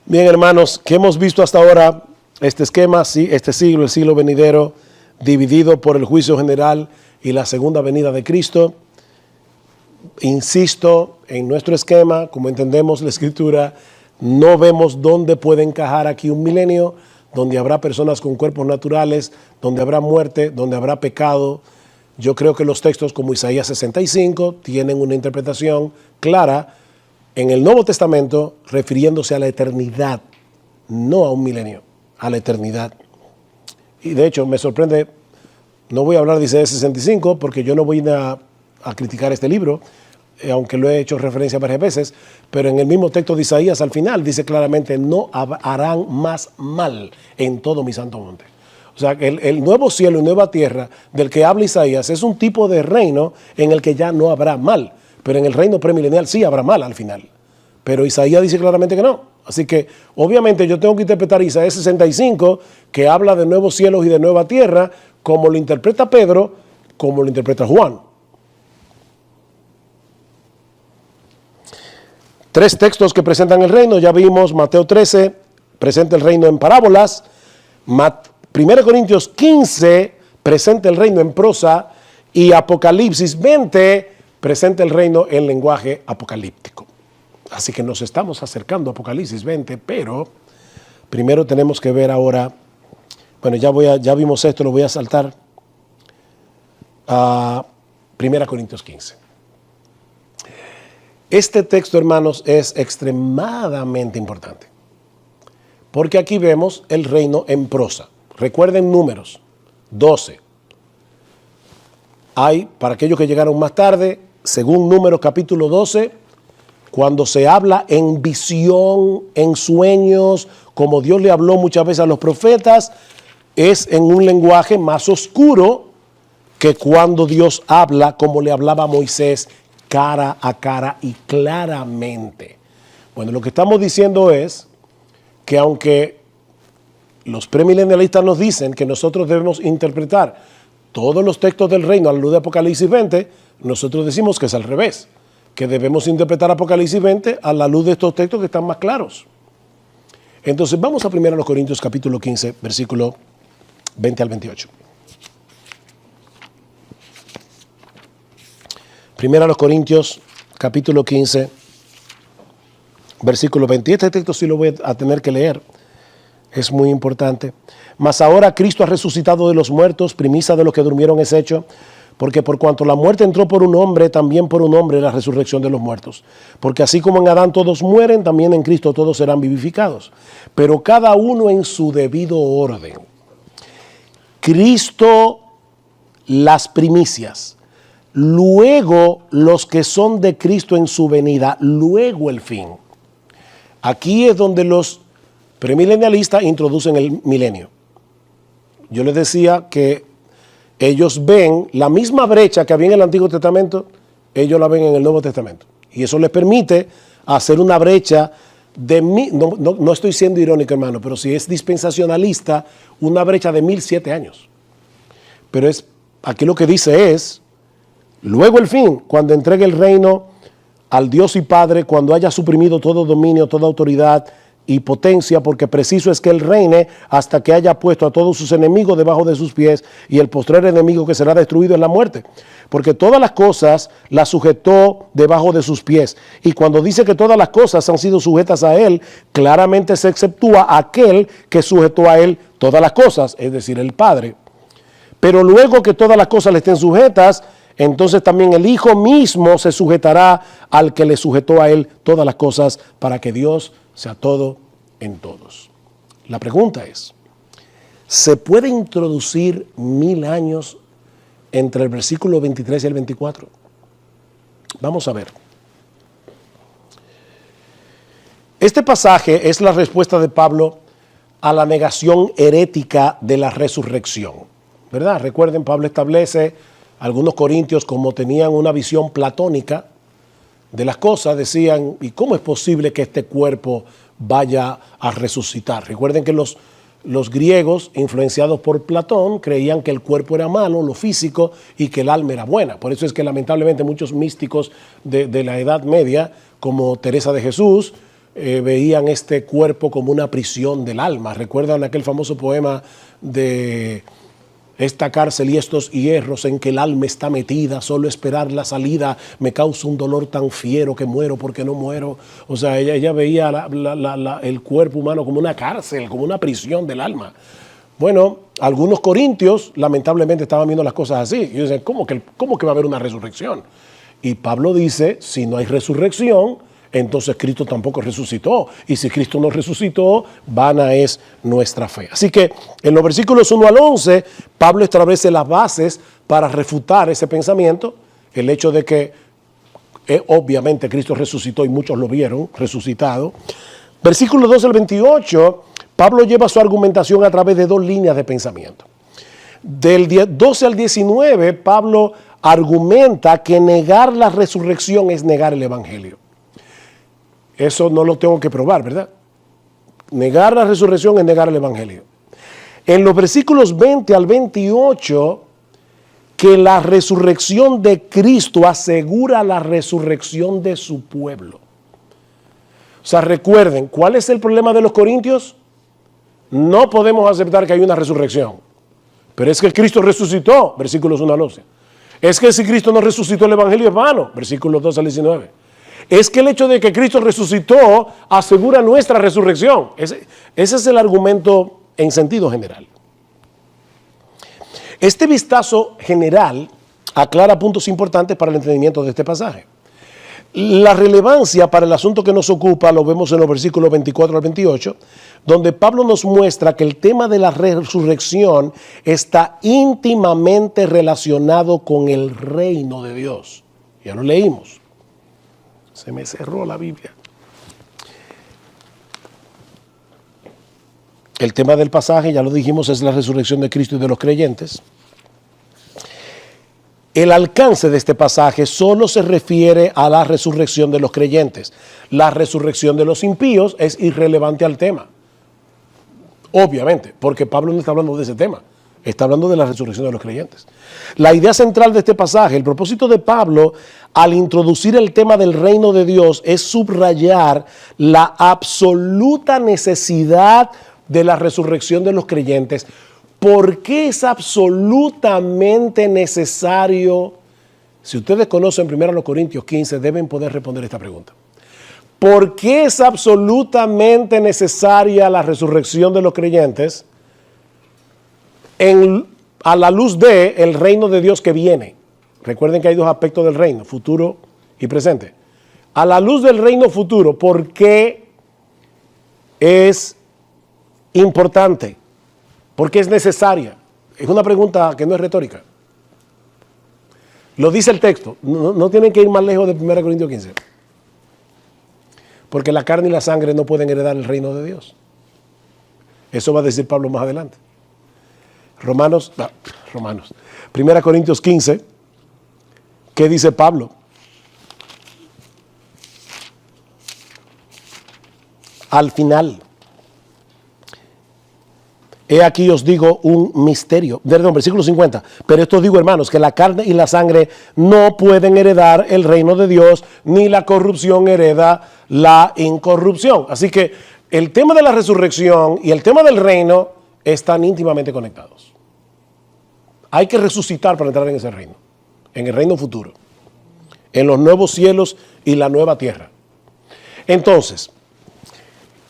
Bien, hermanos, ¿qué hemos visto hasta ahora? Este esquema, sí, este siglo, el siglo venidero, dividido por el juicio general y la segunda venida de Cristo. Insisto, en nuestro esquema, como entendemos la Escritura, No vemos dónde puede encajar aquí un milenio, donde habrá personas con cuerpos naturales, donde habrá muerte, donde habrá pecado. Yo creo que los textos como Isaías 65 tienen una interpretación clara en el Nuevo Testamento refiriéndose a la eternidad, no a un milenio, a la eternidad. Y de hecho me sorprende, no voy a hablar de Isaías 65 porque yo no voy a criticar este libro, aunque lo he hecho referencia varias veces, pero en el mismo texto de Isaías al final dice claramente, no harán más mal en todo mi santo monte. O sea, el nuevo cielo y nueva tierra del que habla Isaías es un tipo de reino en el que ya no habrá mal, pero en el reino premilenial sí habrá mal al final. Pero Isaías dice claramente que no. Así que obviamente yo tengo que interpretar Isaías 65, que habla de nuevos cielos y de nueva tierra, como lo interpreta Pedro, como lo interpreta Juan. 3 textos que presentan el reino, ya vimos Mateo 13, presenta el reino en parábolas, 1 Corintios 15 presenta el reino en prosa y Apocalipsis 20 presenta el reino en lenguaje apocalíptico. Así que nos estamos acercando a Apocalipsis 20, pero primero tenemos que ver ahora, bueno, ya vimos esto, lo voy a saltar a 1 Corintios 15. Este texto, hermanos, es extremadamente importante, porque aquí vemos el reino en prosa. Recuerden Números 12. Hay, para aquellos que llegaron más tarde, según Números capítulo 12, cuando se habla en visión, en sueños, como Dios le habló muchas veces a los profetas, es en un lenguaje más oscuro que cuando Dios habla como le hablaba a Moisés, cara a cara y claramente. Bueno, lo que estamos diciendo es que aunque los premilenialistas nos dicen que nosotros debemos interpretar todos los textos del reino a la luz de Apocalipsis 20, nosotros decimos que es al revés, que debemos interpretar Apocalipsis 20 a la luz de estos textos que están más claros. Entonces vamos a 1 Corintios capítulo 15, versículo 20 al 28. 1 Corintios capítulo 15, versículo 20. Este texto sí lo voy a tener que leer. Es muy importante. Mas ahora Cristo ha resucitado de los muertos, primicia de los que durmieron es hecho, porque por cuanto la muerte entró por un hombre, también por un hombre la resurrección de los muertos. Porque así como en Adán todos mueren, también en Cristo todos serán vivificados. Pero cada uno en su debido orden. Cristo las primicias, luego los que son de Cristo en su venida, luego el fin. Aquí es donde los premilenialistas introducen el milenio. Yo les decía que ellos ven la misma brecha que había en el Antiguo Testamento, ellos la ven en el Nuevo Testamento. Y eso les permite hacer una brecha de no estoy siendo irónico, hermano, pero si es dispensacionalista, una brecha de 1007 años. Pero aquí lo que dice es, luego el fin, cuando entregue el reino al Dios y Padre, cuando haya suprimido todo dominio, toda autoridad y potencia, porque preciso es que Él reine hasta que haya puesto a todos sus enemigos debajo de sus pies, y el postrer enemigo que será destruido es la muerte. Porque todas las cosas las sujetó debajo de sus pies. Y cuando dice que todas las cosas han sido sujetas a Él, claramente se exceptúa aquel que sujetó a Él todas las cosas, es decir, el Padre. Pero luego que todas las cosas le estén sujetas, entonces también el Hijo mismo se sujetará al que le sujetó a Él todas las cosas, para que Dios sea todo en todos. La pregunta es, ¿se puede introducir 1000 años entre el versículo 23 y el 24? Vamos a ver. Este pasaje es la respuesta de Pablo a la negación herética de la resurrección, ¿verdad? Recuerden, Pablo establece algunos corintios, como tenían una visión platónica de las cosas, decían, ¿y cómo es posible que este cuerpo vaya a resucitar? Recuerden que los griegos, influenciados por Platón, creían que el cuerpo era malo, lo físico, y que el alma era buena. Por eso es que lamentablemente muchos místicos de la Edad Media, como Teresa de Jesús, veían este cuerpo como una prisión del alma. ¿Recuerdan aquel famoso poema de Esta cárcel y estos hierros en que el alma está metida, solo esperar la salida me causa un dolor tan fiero que muero porque no muero. O sea, ella veía el cuerpo humano como una cárcel, como una prisión del alma. Bueno, algunos corintios lamentablemente estaban viendo las cosas así. Y dicen, ¿cómo que va a haber una resurrección? Y Pablo dice, si no hay resurrección, entonces Cristo tampoco resucitó. Y si Cristo no resucitó, vana es nuestra fe. Así que en los versículos 1 al 11, Pablo establece las bases para refutar ese pensamiento. El hecho de que obviamente Cristo resucitó y muchos lo vieron resucitado. Versículos 12 al 28, Pablo lleva su argumentación a través de dos líneas de pensamiento. Del 12 al 19, Pablo argumenta que negar la resurrección es negar el evangelio. Eso no lo tengo que probar, ¿verdad? Negar la resurrección es negar el evangelio. En los versículos 20 al 28, que la resurrección de Cristo asegura la resurrección de su pueblo. O sea, recuerden, ¿cuál es el problema de los corintios? No podemos aceptar que hay una resurrección. Pero es que Cristo resucitó, versículos 1 al 11. Es que si Cristo no resucitó, el evangelio es vano, versículos 2 al 19. Es que el hecho de que Cristo resucitó asegura nuestra resurrección. Ese es el argumento en sentido general. Este vistazo general aclara puntos importantes para el entendimiento de este pasaje. La relevancia para el asunto que nos ocupa lo vemos en los versículos 24 al 28, donde Pablo nos muestra que el tema de la resurrección está íntimamente relacionado con el reino de Dios. Ya lo leímos. Se me cerró la Biblia. El tema del pasaje, ya lo dijimos, es la resurrección de Cristo y de los creyentes. El alcance de este pasaje solo se refiere a la resurrección de los creyentes. La resurrección de los impíos es irrelevante al tema. Obviamente, porque Pablo no está hablando de ese tema. Está hablando de la resurrección de los creyentes. La idea central de este pasaje, el propósito de Pablo al introducir el tema del reino de Dios es subrayar la absoluta necesidad de la resurrección de los creyentes. ¿Por qué es absolutamente necesario? Si ustedes conocen 1 Corintios 15, deben poder responder esta pregunta. ¿Por qué es absolutamente necesaria la resurrección de los creyentes a la luz del reino de Dios que viene? Recuerden que hay dos aspectos del reino, futuro y presente. A la luz del reino futuro, ¿por qué es importante? ¿Por qué es necesaria? Es una pregunta que no es retórica. Lo dice el texto. No tienen que ir más lejos de 1 Corintios 15. Porque la carne y la sangre no pueden heredar el reino de Dios. Eso va a decir Pablo más adelante. 1 Corintios 15. ¿Qué dice Pablo? Al final. He aquí os digo un misterio. Perdón, versículo 50. Pero esto os digo, hermanos, que la carne y la sangre no pueden heredar el reino de Dios, ni la corrupción hereda la incorrupción. Así que el tema de la resurrección y el tema del reino están íntimamente conectados. Hay que resucitar para entrar en ese reino, en el reino futuro, en los nuevos cielos y la nueva tierra. Entonces,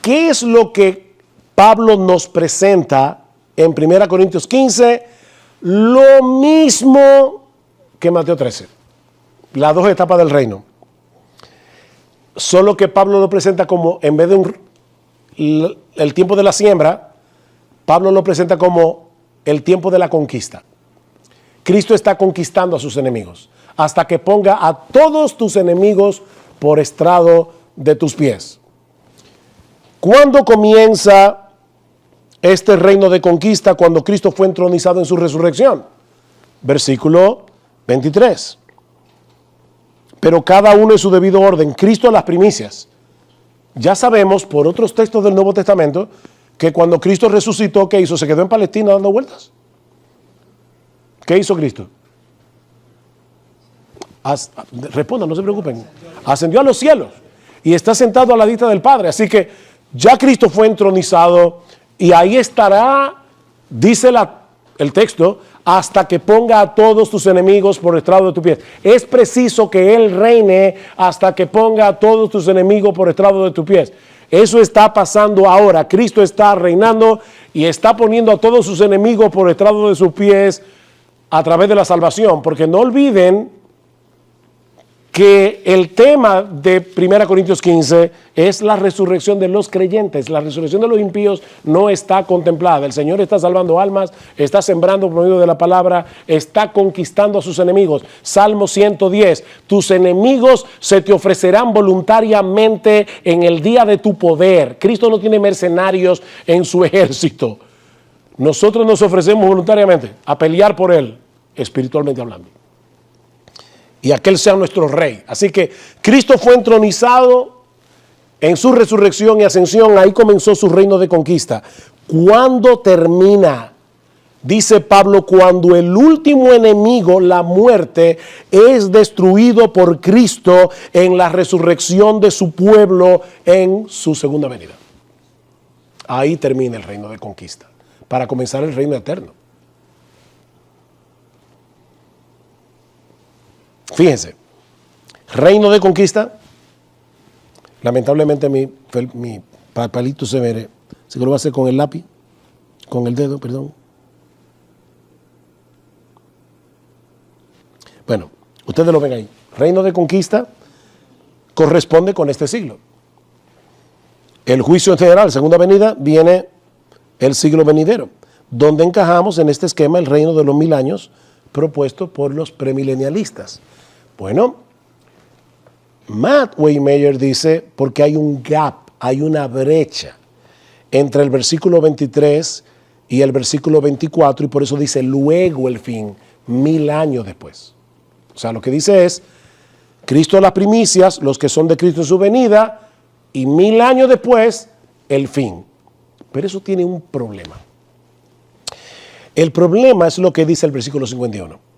¿qué es lo que Pablo nos presenta en 1 Corintios 15? Lo mismo que Mateo 13. Las dos etapas del reino. Solo que Pablo lo presenta como, en vez de el tiempo de la siembra, Pablo lo presenta como el tiempo de la conquista. Cristo está conquistando a sus enemigos hasta que ponga a todos tus enemigos por estrado de tus pies. ¿Cuándo comienza este reino de conquista? Cuando Cristo fue entronizado en su resurrección. Versículo 23. Pero cada uno en su debido orden. Cristo a las primicias. Ya sabemos por otros textos del Nuevo Testamento que cuando Cristo resucitó, ¿qué hizo? Se quedó en Palestina dando vueltas. ¿Qué hizo Cristo? Respondan, no se preocupen. Ascendió a los cielos y está sentado a la diestra del Padre. Así que ya Cristo fue entronizado y ahí estará, dice el texto, hasta que ponga a todos tus enemigos por estrado de tus pies. Es preciso que Él reine hasta que ponga a todos tus enemigos por estrado de tus pies. Eso está pasando ahora. Cristo está reinando y está poniendo a todos sus enemigos por estrado de sus pies a través de la salvación. Porque no olviden que el tema de 1 Corintios 15 es la resurrección de los creyentes. La resurrección de los impíos no está contemplada. El Señor está salvando almas, está sembrando por medio de la palabra, está conquistando a sus enemigos. Salmo 110, tus enemigos se te ofrecerán voluntariamente en el día de tu poder. Cristo no tiene mercenarios en su ejército. Nosotros nos ofrecemos voluntariamente a pelear por Él, espiritualmente hablando. Y aquel sea nuestro rey. Así que Cristo fue entronizado en su resurrección y ascensión. Ahí comenzó su reino de conquista. ¿Cuándo termina? Dice Pablo, cuando el último enemigo, la muerte, es destruido por Cristo en la resurrección de su pueblo en su segunda venida. Ahí termina el reino de conquista, para comenzar el reino eterno. Fíjense, reino de conquista. Lamentablemente mi papelito se ve, así que lo voy a hacer con el lápiz, con el dedo, perdón. Bueno, ustedes lo ven ahí. Reino de conquista corresponde con este siglo. El juicio en general, segunda venida, viene el siglo venidero, donde encajamos en este esquema el reino de los 1000 años propuesto por los premilenialistas. Bueno, Matt Waymeyer dice, porque hay un gap, hay una brecha entre el versículo 23 y el versículo 24, y por eso dice luego el fin, 1000 años después. O sea, lo que dice es, Cristo las primicias, los que son de Cristo en su venida, y 1000 años después, el fin. Pero eso tiene un problema. El problema es lo que dice el versículo 51.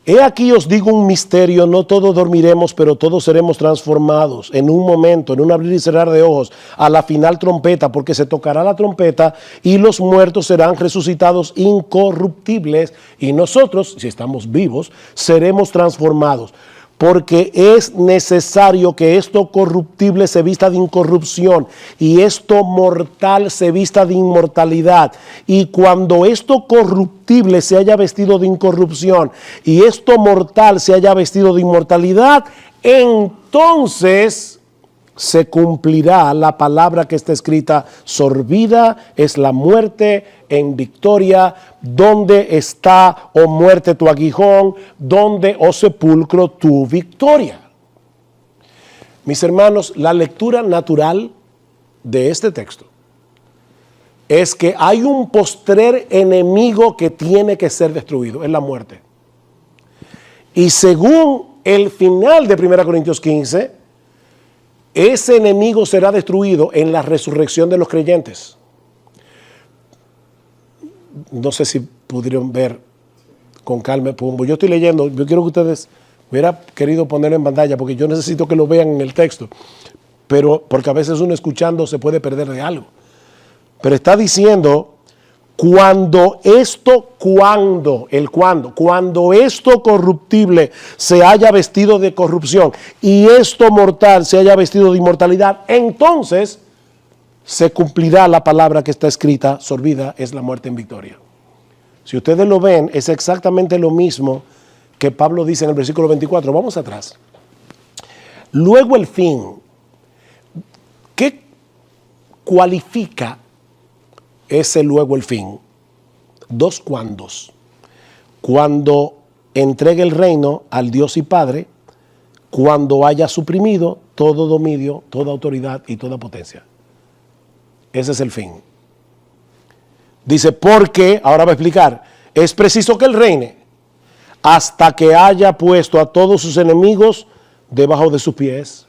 He aquí os digo un misterio, no todos dormiremos, pero todos seremos transformados en un momento, en un abrir y cerrar de ojos, a la final trompeta, porque se tocará la trompeta y los muertos serán resucitados incorruptibles y nosotros, si estamos vivos, seremos transformados. Porque es necesario que esto corruptible se vista de incorrupción y esto mortal se vista de inmortalidad. Y cuando esto corruptible se haya vestido de incorrupción y esto mortal se haya vestido de inmortalidad, entonces se cumplirá la palabra que está escrita: sorbida es la muerte en victoria. ¿Dónde está, oh muerte, tu aguijón? ¿Dónde, oh sepulcro, tu victoria? Mis hermanos, la lectura natural de este texto es que hay un postrer enemigo que tiene que ser destruido, es la muerte. Y según el final de 1 Corintios 15, ese enemigo será destruido en la resurrección de los creyentes. No sé si pudieron ver con calma. Yo estoy leyendo, yo quiero que ustedes, hubiera querido ponerlo en pantalla porque yo necesito que lo vean en el texto, pero porque a veces uno escuchando se puede perder de algo. Pero está diciendo, cuando esto corruptible se haya vestido de corrupción y esto mortal se haya vestido de inmortalidad, entonces se cumplirá la palabra que está escrita: sorbida es la muerte en victoria. Si ustedes lo ven, es exactamente lo mismo que Pablo dice en el versículo 24. Vamos atrás. Luego el fin. ¿Qué cualifica ese luego el fin? Dos cuandos. Cuando entregue el reino al Dios y Padre, cuando haya suprimido todo dominio, toda autoridad y toda potencia. Ese es el fin. Dice, porque, ahora va a explicar, es preciso que Él reine hasta que haya puesto a todos sus enemigos debajo de sus pies.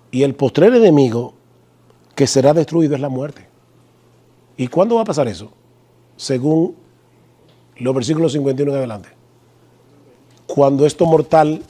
Y el postrer enemigo que será destruido es la muerte. ¿Y cuándo va a pasar eso? Según los versículos 51 en adelante. Cuando esto mortal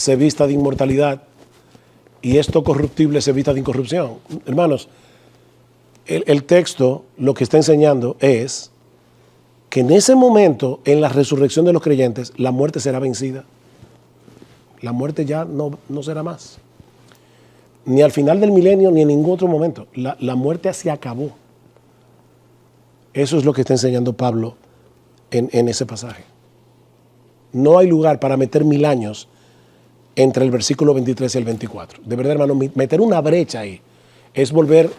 se vista de inmortalidad y esto corruptible se vista de incorrupción. Hermanos, el texto lo que está enseñando es que en ese momento, en la resurrección de los creyentes, la muerte será vencida. La muerte ya no será más. Ni al final del milenio, ni en ningún otro momento. La muerte se acabó. Eso es lo que está enseñando Pablo en ese pasaje. No hay lugar para meter 1000 años entre el versículo 23 y el 24. De verdad, hermano, meter una brecha ahí es volver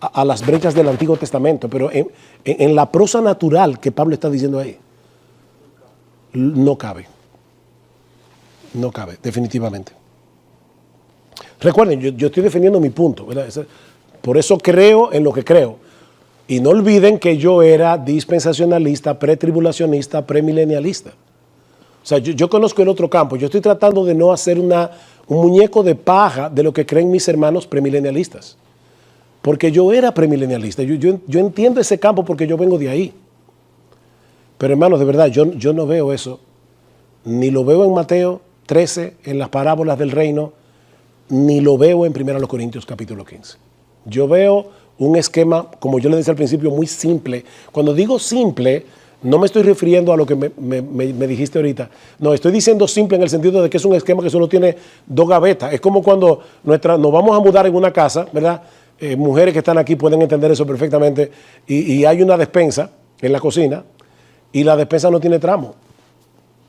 a las brechas del Antiguo Testamento, pero en la prosa natural que Pablo está diciendo ahí, no cabe. No cabe, definitivamente. Recuerden, yo estoy defendiendo mi punto, ¿verdad? Por eso creo en lo que creo. Y no olviden que yo era dispensacionalista, pretribulacionista, premilenialista. O sea, yo conozco el otro campo. Yo estoy tratando de no hacer un muñeco de paja de lo que creen mis hermanos premilenialistas. Porque yo era premilenialista. Yo entiendo ese campo porque yo vengo de ahí. Pero hermanos, de verdad, yo no veo eso. Ni lo veo en Mateo 13, en las parábolas del reino, ni lo veo en 1 Corintios capítulo 15. Yo veo un esquema, como yo le decía al principio, muy simple. Cuando digo simple, no me estoy refiriendo a lo que me dijiste ahorita. No, estoy diciendo simple en el sentido de que es un esquema que solo tiene 2 gavetas. Es como cuando nos vamos a mudar en una casa, ¿verdad? Mujeres que están aquí pueden entender eso perfectamente. Y hay una despensa en la cocina y la despensa no tiene tramo.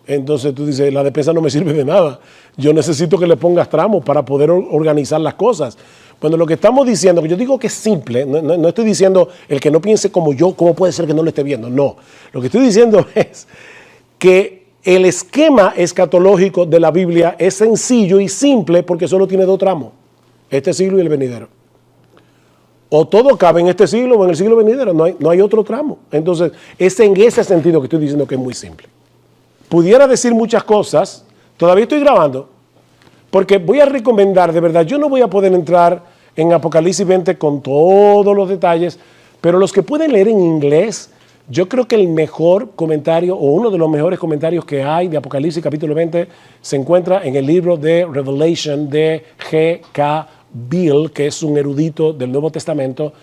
Entonces tú dices, la despensa no me sirve de nada. Yo necesito que le pongas tramos para poder organizar las cosas. Bueno, lo que estamos diciendo, que yo digo que es simple, no estoy diciendo el que no piense como yo, ¿cómo puede ser que no lo esté viendo? No, lo que estoy diciendo es que el esquema escatológico de la Biblia es sencillo y simple porque solo tiene 2 tramos, este siglo y el venidero. O todo cabe en este siglo o en el siglo venidero, no hay otro tramo. Entonces, es en ese sentido que estoy diciendo que es muy simple. Pudiera decir muchas cosas, todavía estoy grabando, porque voy a recomendar, de verdad, yo no voy a poder entrar en Apocalipsis 20 con todos los detalles, pero los que pueden leer en inglés, yo creo que el mejor comentario o uno de los mejores comentarios que hay de Apocalipsis capítulo 20 se encuentra en el libro de Revelation de G.K. Beale, que es un erudito del Nuevo Testamento,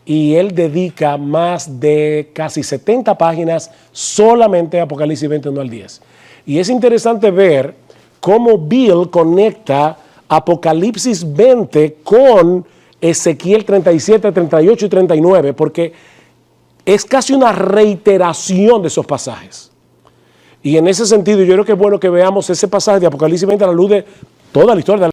y él dedica más de casi 70 páginas solamente a Apocalipsis 21 al 10. Y es interesante ver cómo Bill conecta Apocalipsis 20 con Ezequiel 37, 38 y 39, porque es casi una reiteración de esos pasajes. Y en ese sentido, yo creo que es bueno que veamos ese pasaje de Apocalipsis 20 a la luz de toda la historia de la